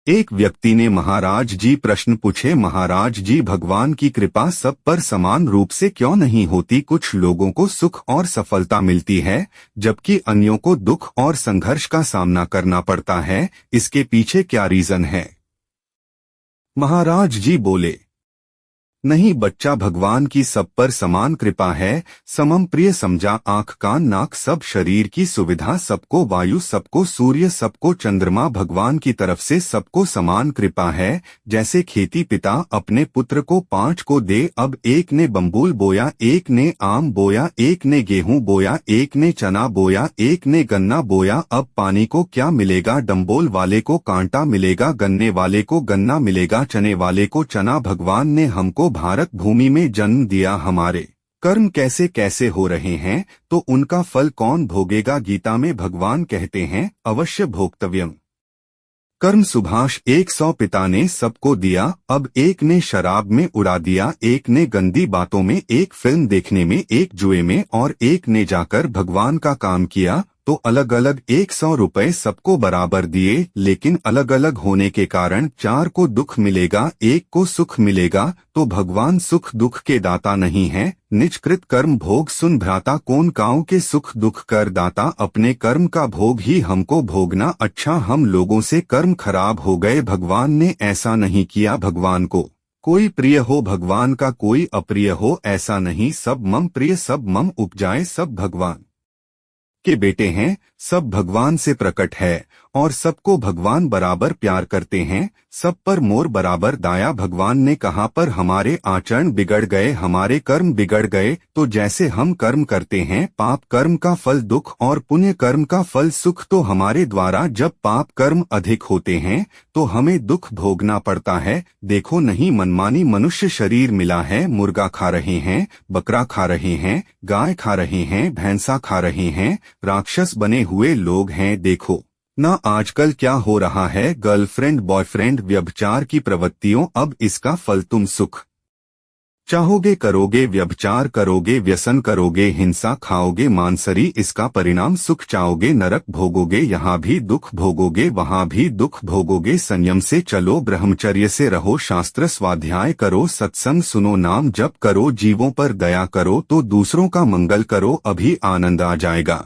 एक व्यक्ति ने महाराज जी प्रश्न पूछे, महाराज जी भगवान की कृपा सब पर समान रूप से क्यों नहीं होती? कुछ लोगों को सुख और सफलता मिलती है जबकि अन्यों को दुख और संघर्ष का सामना करना पड़ता है। इसके पीछे क्या रीजन है? महाराज जी बोले, नहीं बच्चा, भगवान की सब पर समान कृपा है। समम प्रिय समझा, आंख कान नाक सब शरीर की सुविधा, सबको वायु सबको सूर्य सबको चंद्रमा, भगवान की तरफ से सबको समान कृपा है। जैसे खेती पिता अपने पुत्र को 5 को दे, अब एक ने बम्बूल बोया, एक ने आम बोया, एक ने गेहूं बोया, एक ने चना बोया, एक ने गन्ना बोया। अब पानी को क्या मिलेगा? डम्बोल वाले को कांटा मिलेगा, गन्ने वाले को गन्ना मिलेगा, चने वाले को चना। भगवान ने हमको भारत भूमि में जन्म दिया, हमारे कर्म कैसे कैसे हो रहे हैं तो उनका फल कौन भोगेगा? गीता में भगवान कहते हैं, अवश्य भोक्तव्यम कर्म सुभाष। 100 पिता ने सबको दिया, अब एक ने शराब में उड़ा दिया, एक ने गंदी बातों में, एक फिल्म देखने में, एक जुए में, और एक ने जाकर भगवान का काम किया। तो अलग अलग 100 रुपए सबको बराबर दिए, लेकिन अलग अलग होने के कारण 4 को दुख मिलेगा, एक को सुख मिलेगा। तो भगवान सुख दुख के दाता नहीं है। निजकृत कर्म भोग सुन भ्राता, कौन काऊ के सुख दुख कर दाता? अपने कर्म का भोग ही हमको भोगना। अच्छा, हम लोगों से कर्म खराब हो गए, भगवान ने ऐसा नहीं किया। भगवान को कोई प्रिय हो, भगवान का कोई अप्रिय हो, ऐसा नहीं। सब मम प्रिय, सब मम उपजाए, सब भगवान के बेटे हैं, सब भगवान से प्रकट है और सबको भगवान बराबर प्यार करते हैं। सब पर मोर बराबर दाया। भगवान ने कहा पर हमारे आचरण बिगड़ गए, हमारे कर्म बिगड़ गए। तो जैसे हम कर्म करते हैं, पाप कर्म का फल दुख और पुण्य कर्म का फल सुख। तो हमारे द्वारा जब पाप कर्म अधिक होते हैं तो हमें दुख भोगना पड़ता है। देखो नहीं, मनमानी मनुष्य शरीर मिला है, मुर्गा खा रहे हैं, बकरा खा रहे हैं, गाय खा रहे हैं, भैंसा खा रहे हैं, राक्षस बने हुए लोग हैं। देखो ना आजकल क्या हो रहा है, गर्लफ्रेंड बॉयफ्रेंड व्यभिचार की प्रवृत्तियों। अब इसका फल तुम सुख चाहोगे करोगे, व्यभिचार करोगे, व्यसन करोगे, हिंसा खाओगे, मांसरी, इसका परिणाम सुख चाहोगे, नरक भोगोगे, यहाँ भी दुख भोगोगे, वहाँ भी दुख भोगोगे। संयम से चलो, ब्रह्मचर्य से रहो, शास्त्र स्वाध्याय करो, सत्संग सुनो, नाम जप करो, जीवों पर दया करो, तो दूसरों का मंगल करो, अभी आनंद आ जाएगा।